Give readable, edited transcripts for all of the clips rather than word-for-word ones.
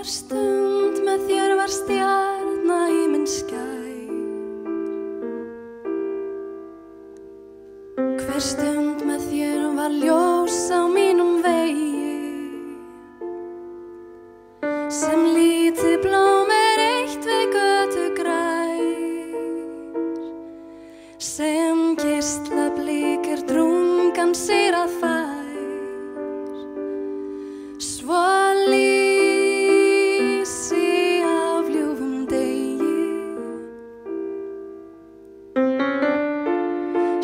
Hver stund með þér var stjarna í minn skær. Hver stund með þér var ljós á mínum vegi. Sem lítið blóm eitt við götu grær. Sem geislablík drungan sér að fær. Svo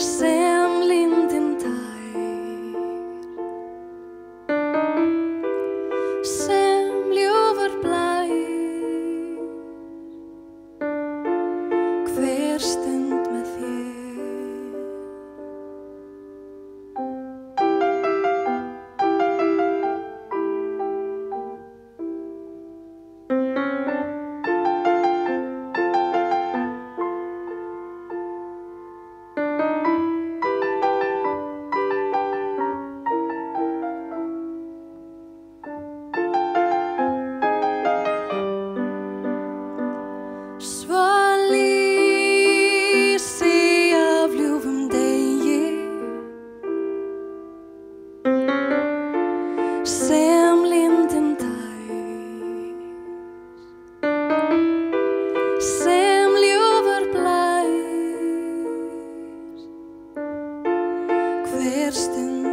sem lindin tær, sem ljúfur blær. Hver stund með þér. Svo lýsi af ljúfum degi. Sem lindin tær, sem ljúfur blær. Hver stund